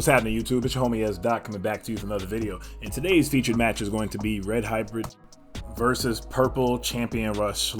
happening, YouTube? It's your homie S. Doc coming back to you with another video. And today's featured match is going to be Red Hybrid versus Purple Champion Rush /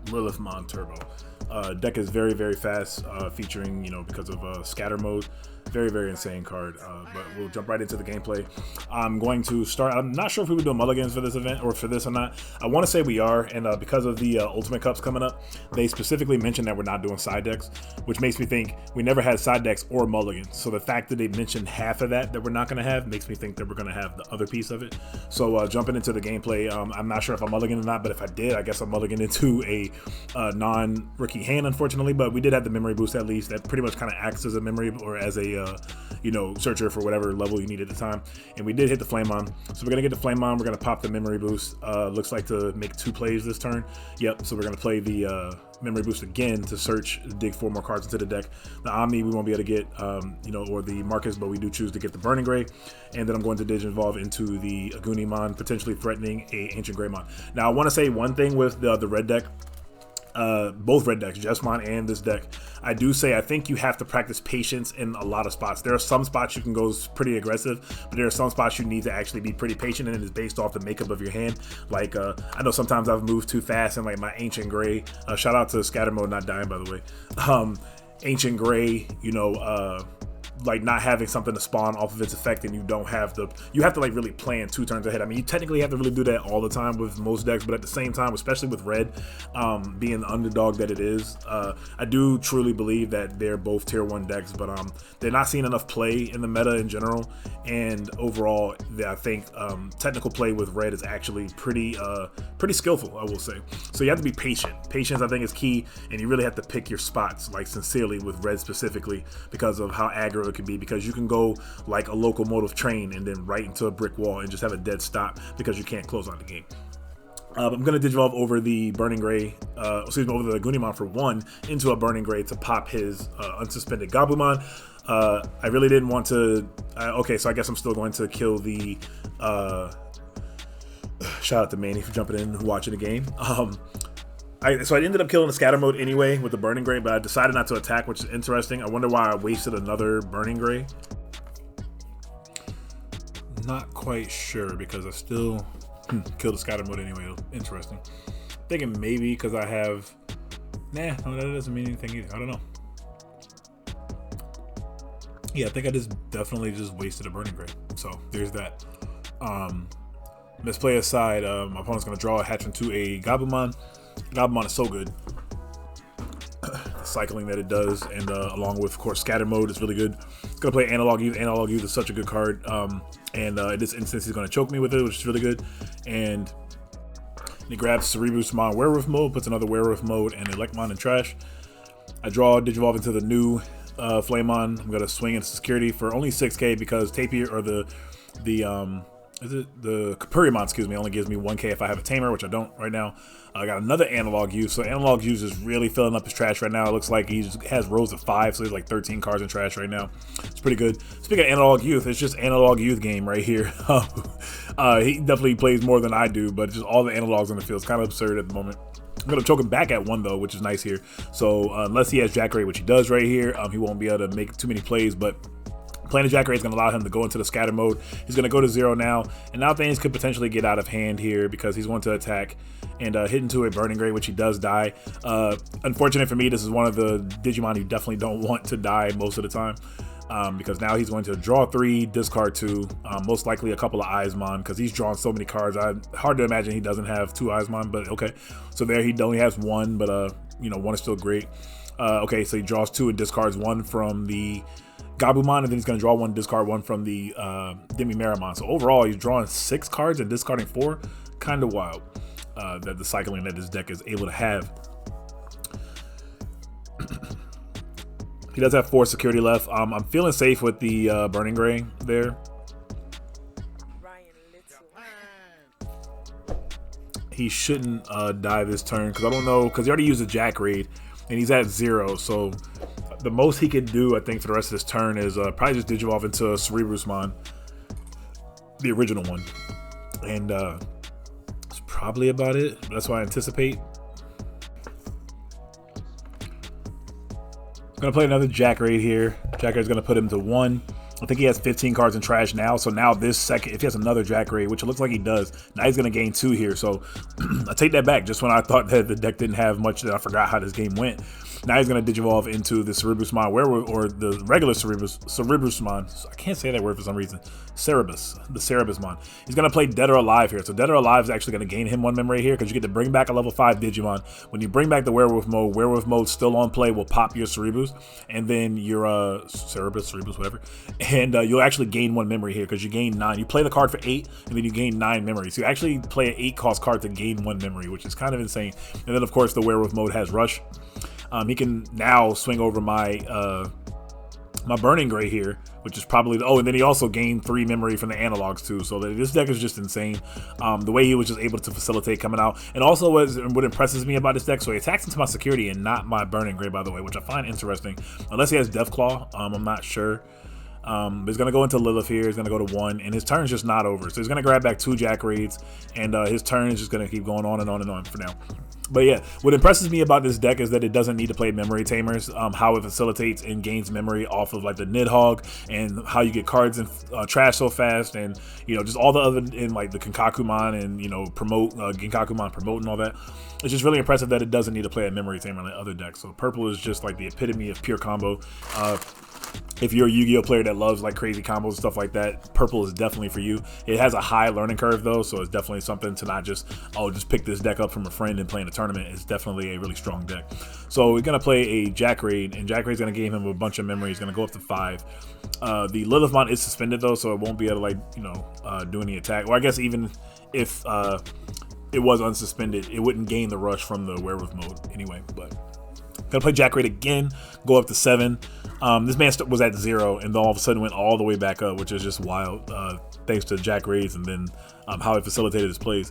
Lilithmon Turbo. Deck is very, very fast, featuring, because of scatter mode. Very insane card, but we'll jump right into the gameplay. I'm going to start. I'm not sure if we were doing mulligans for this event or for this or not. I want to say we are, and because of the Ultimate Cups coming up, they specifically mentioned that we're not doing side decks, which makes me think we never had side decks or mulligans. So the fact that they mentioned half of that we're not going to have makes me think that we're going to have the other piece of it. So jumping into the gameplay, I'm not sure if I'm mulligan or not, but if I did, I guess I'm mulligan into a non-rookie hand, unfortunately. But we did have the memory boost at least. That pretty much kind of acts as a memory or as a searcher for whatever level you need at the time. And we did hit the Flamemon, so we're gonna get the Flamemon. We're gonna pop the memory boost. Looks like to make 2 plays this turn. Yep. So we're gonna play the memory boost again to search, dig 4 more cards into the deck. The Omni we won't be able to get, or the Marcus, but we do choose to get the Burning Gray. And then I'm going to Digivolve into the Agunimon, potentially threatening a Ancient Greymon. Now I want to say one thing with the red deck. Both red decks, Jesmon and this deck, I think you have to practice patience in a lot of spots. There are some spots you can go pretty aggressive, but there are some spots you need to actually be pretty patient, and it is based off the makeup of your hand. Like I know sometimes I've moved too fast, and like my Ancient Gray, shout out to Scatter Mode not dying, by the way. Ancient Gray, like not having something to spawn off of its effect, and you have to like really plan 2 turns ahead. I mean, you technically have to really do that all the time with most decks, but at the same time, especially with red, being the underdog that it is, I do truly believe that they're both tier 1 decks, but they're not seeing enough play in the meta in general. And overall, I think technical play with red is actually pretty skillful, I will say. So you have to be patient. Patience, I think, is key, and you really have to pick your spots, like sincerely with red specifically, because of how aggro it can be, because you can go like a locomotive train and then right into a brick wall and just have a dead stop because you can't close out the game. I'm going to Digivolve over the Burning Gray, over the Agunimon for 1 into a Burning Gray to pop his unsuspended Gabumon. I really didn't want to, okay, so I guess I'm still going to kill the, shout out to Manny for jumping in and watching the game. So I ended up killing the scatter mode anyway with the Burning Gray, but I decided not to attack, which is interesting. I wonder why I wasted another Burning Gray. Not quite sure, because I still killed the scatter mode anyway. Interesting. Thinking maybe because I have... Nah, no, that doesn't mean anything either. I don't know. Yeah, I think I definitely just wasted a Burning Gray. So there's that. Misplay aside, my opponent's going to draw a hatch into a Gabumon. Gabumon is so good. The cycling that it does, and along with, of course, scatter mode is really good. It's gonna play Analog Youth. Analog Youth is such a good card, and in this instance he's gonna choke me with it, which is really good. And he grabs Cerberusmon Werewolf mode, puts another Werewolf mode and Electmon in trash. I draw Digivolve into the new Flamemon. I'm gonna swing into security for only 6k because Tapir, or the Capuriamon, excuse me, only gives me 1k if I have a Tamer, which I don't right now. I got another Analog Youth, so Analog Youth is really filling up his trash right now. It looks like he has rows of 5, so he's like 13 cards in trash right now. It's pretty good. Speaking of Analog Youth, it's just Analog Youth game right here. He definitely plays more than I do, but just all the analogs on the field is kind of absurd at the moment. I'm going to choke him back at 1 though, which is nice here. So unless he has Jack Ray, which he does right here, he won't be able to make too many plays, but playing the Jack Ray is going to allow him to go into the scatter mode. He's going to go to 0 now, and now things could potentially get out of hand here because he's going to attack and hit into a Burning Gray, which he does die. Unfortunate for me, this is one of the Digimon you definitely don't want to die most of the time, because now he's going to draw 3, discard 2, most likely a couple of Eismon, because he's drawn so many cards. Hard to imagine he doesn't have 2 Eismon, but okay. So there he only has 1, but 1 is still great. Okay, so he draws 2 and discards 1 from the Gabumon, and then he's going to draw 1, discard 1 from the Demi-Meramon. So overall, he's drawing 6 cards and discarding 4. Kind of wild that the cycling that this deck is able to have. He does have 4 security left. I'm feeling safe with the Burning Gray there. He shouldn't die this turn, because I don't know, because he already used a Jack Raid, and he's at 0, so the most he could do, I think, for the rest of this turn is probably just Digivolve into Cerberusmon, the original one. And that's probably about it. That's what I anticipate. Gonna play another Jack Raid here. Jack Raid's gonna put him to 1. I think he has 15 cards in trash now. So now this second, if he has another Jack Raid, which it looks like he does, now he's gonna gain 2 here. So I take that back. Just when I thought that the deck didn't have much, that I forgot how this game went. Now he's gonna Digivolve into the Cerberusmon Werewolf, or the regular Cerberusmon. I can't say that word for some reason. The Cerberusmon. He's gonna play Dead or Alive here. So Dead or Alive is actually gonna gain him 1 memory here, because you get to bring back a level 5 Digimon. When you bring back the Werewolf mode still on play will pop your Cerberus, and then your Cerberus, whatever, and you'll actually gain 1 memory here, because you gain 9. You play the card for 8, and then you gain 9 memories. So you actually play an 8-cost card to gain 1 memory, which is kind of insane. And then of course the Werewolf mode has Rush. He can now swing over my my Burning Gray here, which is probably and then he also gained 3 memory from the analogs too. So this deck is just insane. The way he was just able to facilitate coming out, and also what impresses me about this deck. So he attacks into my security and not my Burning Gray, by the way, which I find interesting. Unless he has Deathclaw, I'm not sure. But he's gonna go into Lilith here. He's gonna go to 1, and his turn's just not over. So he's gonna grab back 2 Jack Raids, and his turn is just gonna keep going on and on and on for now. But yeah, what impresses me about this deck is that it doesn't need to play Memory Tamers. How it facilitates and gains memory off of like the Nidhogg, and how you get cards in trash so fast, and just all the other in like the Kinkakumon, and promote Ginkakumon promote and all that. It's just really impressive that it doesn't need to play a Memory Tamer like other decks. So purple is just like the epitome of pure combo. If you're a Yu-Gi-Oh player that loves like crazy combos and stuff like that, purple is definitely for you. It has a high learning curve though, so it's definitely something to not just pick this deck up from a friend and play in a tournament. It's definitely a really strong deck. So we're gonna play a Jack Raid, and Jack Raid's gonna give him a bunch of memory. He's gonna go up to 5. The Lilithmon is suspended though, so it won't be able to do any attack. Or I guess even if it was unsuspended, it wouldn't gain the rush from the Werewolf mode anyway. But gonna play Jack Raid again, go up to 7. This man was at 0, and then all of a sudden went all the way back up, which is just wild, thanks to Jack Raids and then how he facilitated his plays.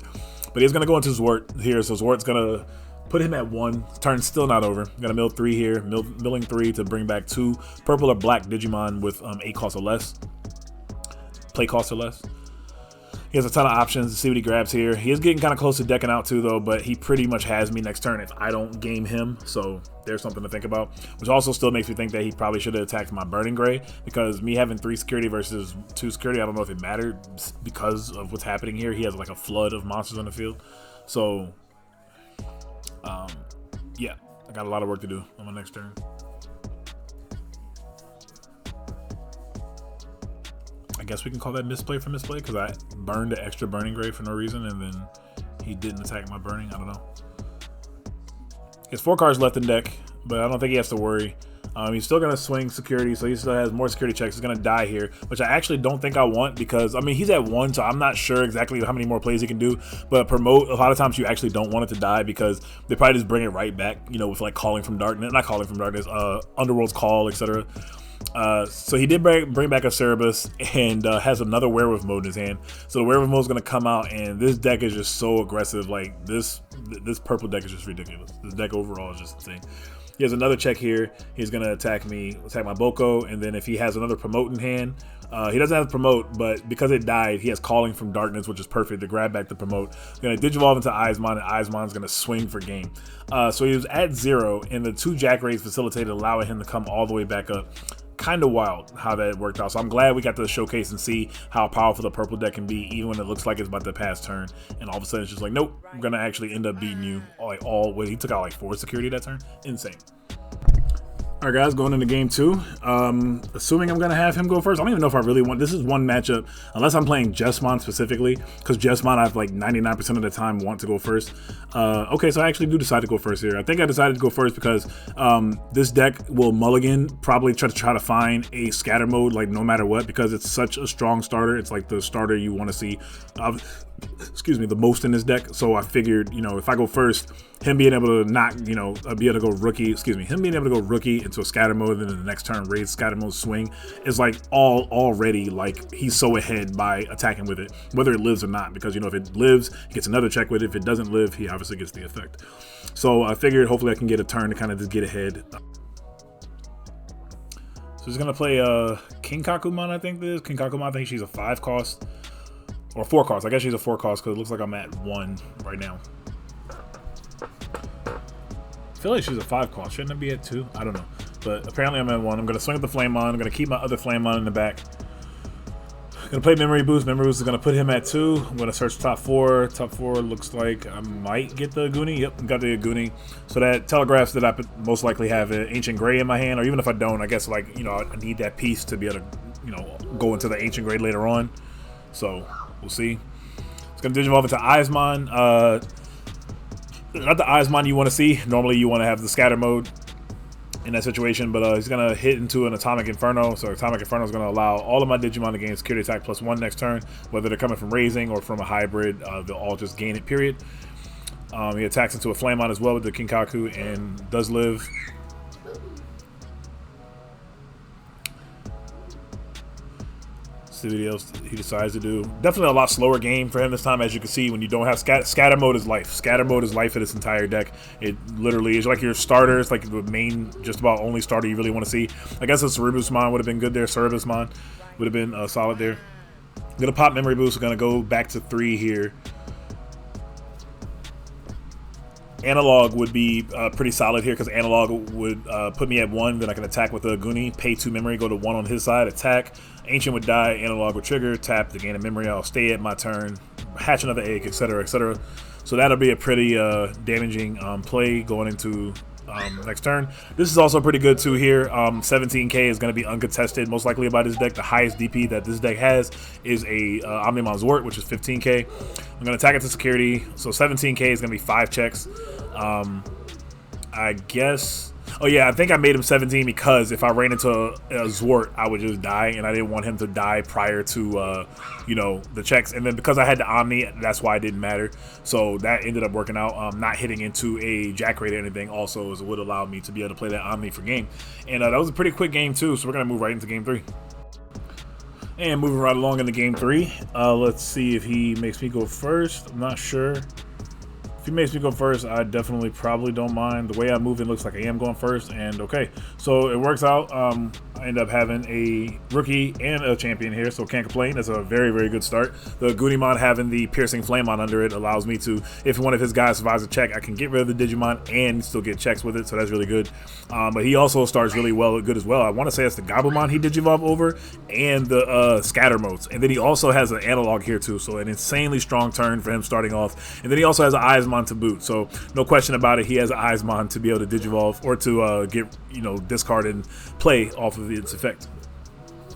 But he's going to go into Zwart here, so Zwart's going to put him at 1. Turn's still not over. Going to mill 3 here, milling 3 to bring back 2 purple or black Digimon with 8 costs or less, play costs or less. He has a ton of options to see what he grabs here. He is getting kind of close to decking out too though, but he pretty much has me next turn if I don't game him. So there's something to think about, which also still makes me think that he probably should have attacked my Burning Gray, because me having 3 security versus 2 security, I don't know if it mattered because of what's happening here. He has like a flood of monsters on the field. So yeah, I got a lot of work to do on my next turn. I guess we can call that misplay for misplay, because I burned the extra Burning Gray for no reason, and then he didn't attack my burning. I don't know. He has 4 cards left in deck, but I don't think he has to worry. He's still going to swing security, so he still has more security checks. He's going to die here, which I actually don't think I want, because, I mean, he's at 1, so I'm not sure exactly how many more plays he can do. But promote, a lot of times you actually don't want it to die, because they probably just bring it right back, with like Calling from Darkness, not Calling from Darkness, Underworld's Call, etc. So he did bring back a Cerberus, and has another Werewolf mode in his hand. So the Werewolf mode is going to come out, and this deck is just so aggressive. Like this purple deck is just ridiculous. This deck overall is just insane. He has another check here. He's going to attack my Boko, and then if he has another Promote in hand, he doesn't have to Promote, but because it died, he has Calling from Darkness, which is perfect to grab back the Promote. He's going to Digivolve into Eismon, and Eismon's going to swing for game. So he was at 0, and the 2 Jack Raids facilitated, allowing him to come all the way back up. Kind of wild how that worked out. So I'm glad we got to showcase and see how powerful the purple deck can be, even when it looks like it's about to pass turn, and all of a sudden it's just like, nope, I'm gonna actually end up beating you. Like he took out like 4 security that turn. Insane. All right, guys, going into game 2. Assuming I'm going to have him go first. I don't even know if I really want... This is one matchup, unless I'm playing Jesmon specifically, because Jesmon, I've like 99% of the time want to go first. Okay, so I actually do decide to go first here. I think I decided to go first because this deck will mulligan, probably try to find a scatter mode, like no matter what, because it's such a strong starter. It's like the starter you want to see, the most in this deck. So I figured, if I go first, him being able to not, be able to go rookie, him being able to go rookie into a scatter mode, and then the next turn raise scatter mode swing is like already like he's so ahead by attacking with it, whether it lives or not, because if it lives, he gets another check with it. If it doesn't live, he obviously gets the effect. So I figured hopefully I can get a turn to kind of just get ahead. So he's gonna play Kinkakumon, I think this is. Kinkakumon, I think she's a 5 cost. Or 4 cost. I guess she's a 4 cost because it looks like I'm at 1 right now. I feel like she's a 5 cost. Shouldn't it be at 2? I don't know. but apparently I'm at 1. I'm going to swing at the Flamemon. I'm going to keep my other Flamemon in the back. Gonna play Memory Boost. Memory Boost is gonna put him at 2. I'm gonna search top 4. Top 4 looks like I might get the Aguni. Yep, got the Aguni. So that telegraphs that I most likely have an Ancient Gray in my hand, or even if I don't, I guess like I need that piece to be able to go into the Ancient Gray later on. So we'll see. It's gonna Digivolve into Eismon. Not the Eismon you want to see. Normally you want to have the Scatter mode in that situation, but he's going to hit into an Atomic Inferno. So Atomic Inferno is going to allow all of my Digimon to gain security attack +1 next turn, whether they're coming from Raising or from a hybrid. They'll all just gain it, period. He attacks into a Flamemon as well with the Kinkaku and does live. See what else he decides to do. Definitely a lot slower game for him this time, as you can see. When you don't have scatter mode is life. Scatter mode is life for this entire deck. It literally is like your starter. It's like the main, just about only starter you really want to see. I guess a Cerberusmon would have been good there. Cerberusmon would have been solid there. I'm gonna pop Memory Boost. We're gonna go back to 3 here. Analog would be pretty solid here because Analog would put me at 1. Then I can attack with a Aguni, pay 2 memory, go to 1 on his side, attack. Ancient would die, Analog would trigger, tap to gain a memory. I'll stay at my turn, hatch another egg, etc., etc. So that'll be a pretty damaging play going into next turn. This is also pretty good too here. 17k is going to be uncontested most likely by this deck. The highest DP that this deck has is a Omnimon Zwart, which is 15k. I'm going to attack it to security, so 17k is going to be 5 checks. I guess, oh yeah, I think I made him 17 because if I ran into a Zwart, I would just die, and I didn't want him to die prior to the checks. And then because I had the Omni, that's why it didn't matter. So that ended up working out. Not hitting into a Jack Rate or anything also would allow me to be able to play that Omni for game. And that was a pretty quick game too, so we're gonna move right into game 3. And moving right along into game 3, let's see if he makes me go first. I'm not sure. If he makes me go first, I definitely probably don't mind. The way I'm moving looks like I am going first, and okay. So it works out. I end up having a rookie and a champion here, so can't complain. That's a very, very good start. The Gunimon having the Piercing Flamemon under it allows me to, if one of his guys survives a check, I can get rid of the Digimon and still get checks with it, so that's really good. But he also starts really good as well. I want to say it's the Gabumon he Digivolve over and the Scatter modes. And then he also has an Analog here too, so an insanely strong turn for him starting off. And then he also has an Eismon to boot, so no question about it, he has an Eismon to be able to Digivolve or to get, discard and play off of its effect.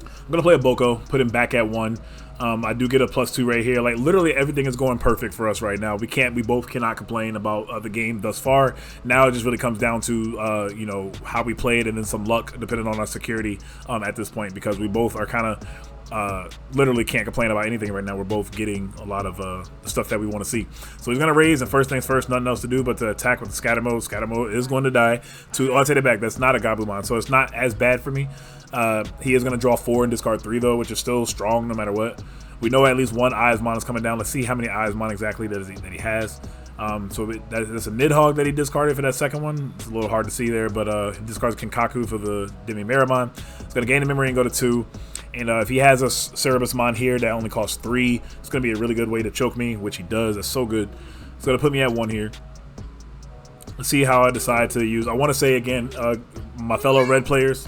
I'm gonna play a Boko, put him back at 1. I do get a +2 right here. Like literally everything is going perfect for us right now. We both cannot complain about the game thus far. Now it just really comes down to how we played and then some luck depending on our security at this point, because we both are kind of literally can't complain about anything right now. We're both getting a lot of stuff that we want to see. So he's gonna raise, and first things first, nothing else to do but to attack with the Scatter mode. Scatter mode is going to die. I'll take it back. That's not a Gabumon, so it's not as bad for me. He is going to draw 4 and discard 3 though, which is still strong no matter what. We know at least one Eismon is coming down. Let's see how many Eismon exactly that he has. So that's a Nidhogg that he discarded for that second one. It's a little hard to see there, but he discards Kinkaku for the Demi-Meramon. It's going to gain a memory and go to 2. And if he has a Cerberusmon here that only costs 3, it's going to be a really good way to choke me, which he does. That's so good. It's going to put me at 1 here. Let's see how I decide to use. I want to say again, my fellow red players,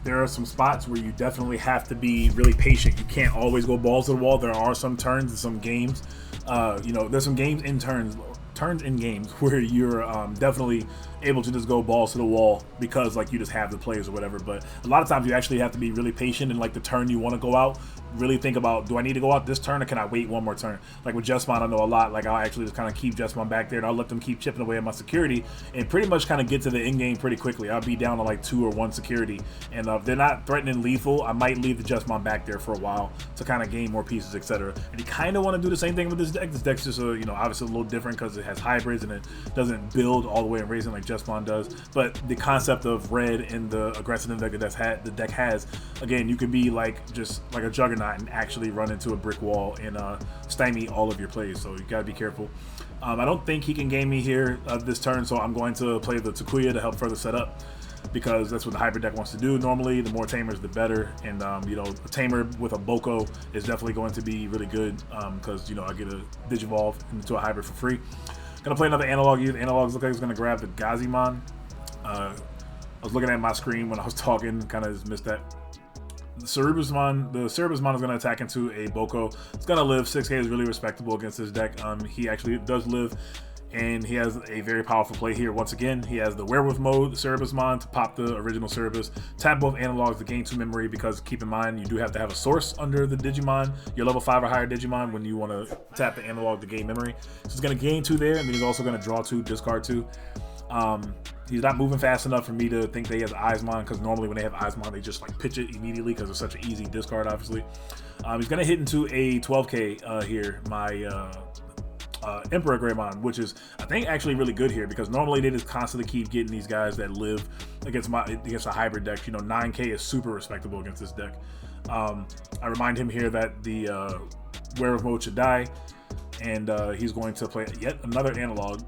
there are some spots where you definitely have to be really patient. You can't always go balls to the wall. There are some turns in some games. There's some games in turns in games where you're definitely able to just go balls to the wall because like you just have the plays or whatever. But a lot of times you actually have to be really patient, and like the turn you want to go out, really think about, do I need to go out this turn or can I wait one more turn? Like with Jesmon, I know a lot, like I'll actually just kind of keep Jesmon back there and I'll let them keep chipping away at my security and pretty much kind of get to the end game pretty quickly. I'll be down to like 2 or 1 security, and if they're not threatening lethal, I might leave the Jesmon back there for a while to kind of gain more pieces, etc. And you kind of want to do the same thing with this deck. This deck's just obviously a little different because it has hybrids and it doesn't build all the way in Raising like Jesmon does. But the concept of red and the aggressive deck that the deck has, again, you can be like just like a juggernaut and actually run into a brick wall and stymie all of your plays. So you gotta be careful. I don't think he can gain me here this turn, so I'm going to play the Takuya to help further set up, because that's what the hybrid deck wants to do normally. The more tamers, the better. And a tamer with a Boko is definitely going to be really good because I get a Digivolve into a hybrid for free. Gonna play another Analog. Analogs look like he's gonna grab the Gazimon. I was looking at my screen when I was talking, kind of just missed that. The Cerberusmon is going to attack into a Boko. It's going to live. 6k is really respectable against this deck. He actually does live, and he has a very powerful play here. Once again, he has the Werewolf mode, Cerberusmon, to pop the original Cerberus. Tap both analogs to gain 2 memory, because keep in mind, you do have to have a source under the Digimon, your level 5 or higher Digimon, when you want to tap the analog to gain memory. So he's going to gain 2 there, and then he's also going to draw 2, discard 2. He's not moving fast enough for me to think that he has Eismon, because normally when they have Eismon, they just like pitch it immediately because it's such an easy discard, obviously. He's going to hit into a 12k here, my Emperor Greymon, which is, I think, actually really good here, because normally they just constantly keep getting these guys that live against a hybrid deck. You know, 9k is super respectable against this deck. I remind him here that the Werewolf mode should die, and he's going to play yet another analog.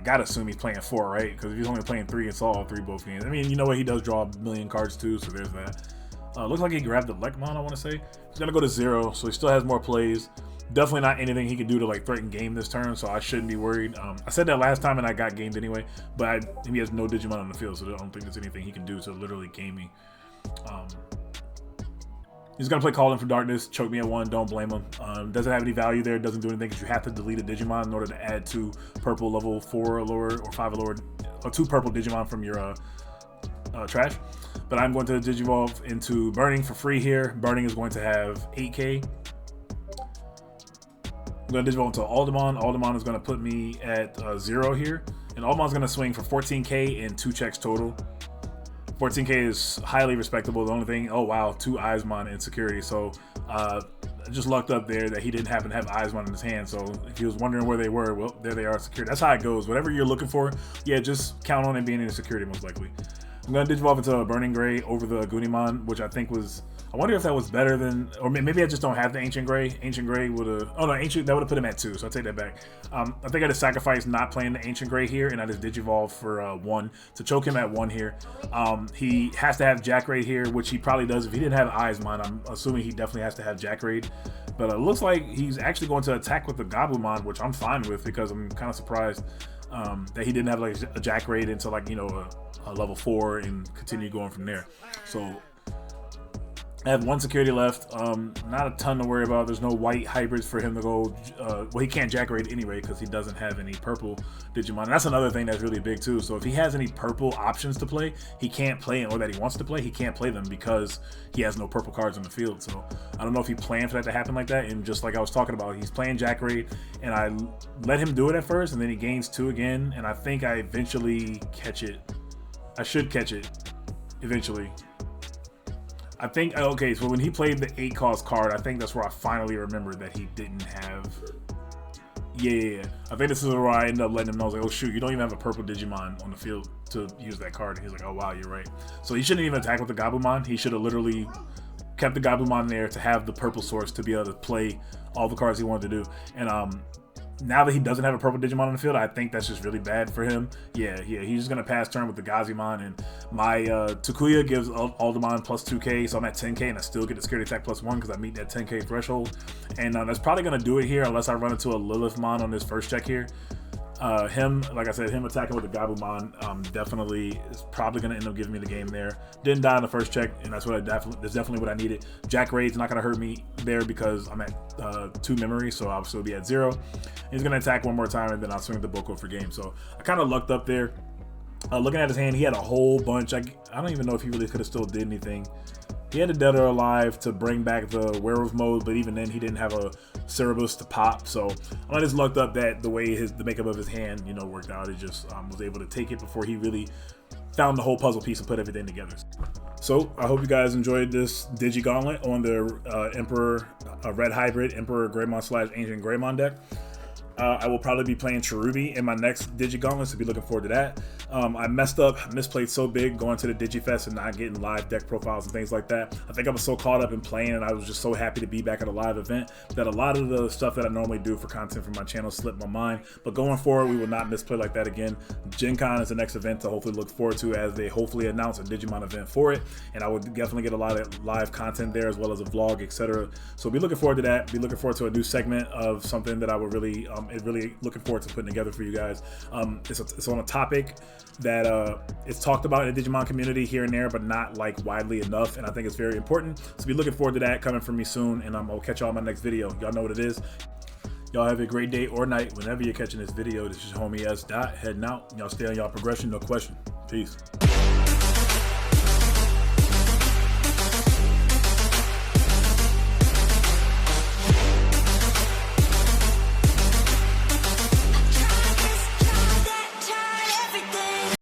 Gotta assume he's playing 4, right? Because if he's only playing 3, it's all 3 both games. I mean, you know what? He does draw a million cards too, so there's that. Looks like he grabbed the Lekmon, I want to say. He's gonna go to 0, so he still has more plays. Definitely not anything he can do to like threaten game this turn, so I shouldn't be worried. I said that last time and I got gamed anyway, but he has no Digimon on the field, so I don't think there's anything he can do to literally game me. He's going to play Call In for Darkness, choke me at 1, don't blame him. Doesn't have any value there, doesn't do anything, because you have to delete a Digimon in order to add 2 purple level 4 or lower, or 5 or lower, or 2 purple Digimon from your trash. But I'm going to Digivolve into Burning for free here. Burning is going to have 8k. I'm going to Digivolve into Aldemon. Aldemon is going to put me at 0 here. And Aldemon's going to swing for 14k and 2 checks total. 14k is highly respectable. The only thing, oh wow, 2 Eismon in security. So just lucked up there that he didn't happen to have Eismon in his hand. So if he was wondering where they were, well, there they are, security. That's how it goes. Whatever you're looking for, yeah, just count on it being in security most likely. I'm going to Digivolve into a Burning Gray over the Gunimon, which I think was, I wonder if that was better than, or maybe I just don't have the Ancient Gray. Ancient Gray would have, oh no, Ancient, that would have put him at 2, so I'll take that back. I think I just sacrificed not playing the Ancient Gray here, and I just Digivolve for 1 to choke him at 1 here. He has to have Jack Raid here, which he probably does. If he didn't have Eismon, I'm assuming he definitely has to have Jack Raid. But it looks like he's actually going to attack with the Goblimon, which I'm fine with, because I'm kind of surprised that he didn't have like a Jack Raid into like, you know, a level 4 and continue going from there. So I have 1 security left. Not a ton to worry about. There's no white hybrids for him to go. Well, he can't Jack Raid anyway because he doesn't have any purple Digimon. And that's another thing that's really big too. So if he has any purple options to play, he can't play, or that he wants to play, he can't play them because he has no purple cards on the field. So I don't know if he planned for that to happen like that. And just like I was talking about, he's playing Jack Raid, and I let him do it at first, and then he gains 2 again. And I think I eventually catch it. I should catch it eventually. I think, okay, so when he played the 8 cost card, I think that's where I finally remembered that he didn't have, yeah. I think this is where I ended up letting him know, I was like, oh shoot, you don't even have a purple Digimon on the field to use that card. And he's like, oh wow, you're right. So he shouldn't even attack with the Gabumon. He should have literally kept the Gabumon there to have the purple source to be able to play all the cards he wanted to do. And now that he doesn't have a purple Digimon on the field, I think that's just really bad for him. Yeah, he's just gonna pass turn with the Gazimon, and my Takuya gives Aldemon plus 2k, so I'm at 10k, and I still get the security attack plus 1 because I meet that 10k threshold. And that's probably gonna do it here, unless I run into a Lilithmon on this first check here. Him, like I said, him attacking with the Gabumon definitely is probably going to end up giving me the game there. Didn't die in the first check, and that's what that's definitely what I needed. Jack Raid's not going to hurt me there because I'm at 2 memory, so I'll still be at 0. He's going to attack 1 more time, and then I'll swing the Boko for game. So I kind of lucked up there. Looking at his hand, he had a whole bunch. I don't even know if he really could have still did anything. He had a Dead or Alive to bring back the Werewolf mode, but even then he didn't have a Cerberus to pop. So I just lucked up that the way the makeup of his hand, you know, worked out. He just was able to take it before he really found the whole puzzle piece and put everything together. So I hope you guys enjoyed this Digi-Gauntlet on the Emperor Red Hybrid Emperor Greymon / Ancient Greymon deck. I will probably be playing Cherubi in my next Digi-Gauntlet, so be looking forward to that. I misplayed so big going to the Digifest and not getting live deck profiles and things like that. I think I was so caught up in playing, and I was just so happy to be back at a live event that a lot of the stuff that I normally do for content for my channel slipped my mind. But going forward, we will not misplay like that again. Gen Con is the next event to hopefully look forward to, as they hopefully announce a Digimon event for it, and I would definitely get a lot of live content there, as well as a vlog, etc. So be looking forward to that. Be looking forward to a new segment of something that I would really It really looking forward to putting together for you guys. It's on a topic that it's talked about in the Digimon community here and there, but not like widely enough, and I think it's very important. So be looking forward to that coming from me soon, and I'll catch y'all in my next video. Y'all know what it is. Y'all have a great day or night whenever you're catching this video. This is homie S. Dot heading out. Y'all stay on y'all progression, no question. Peace.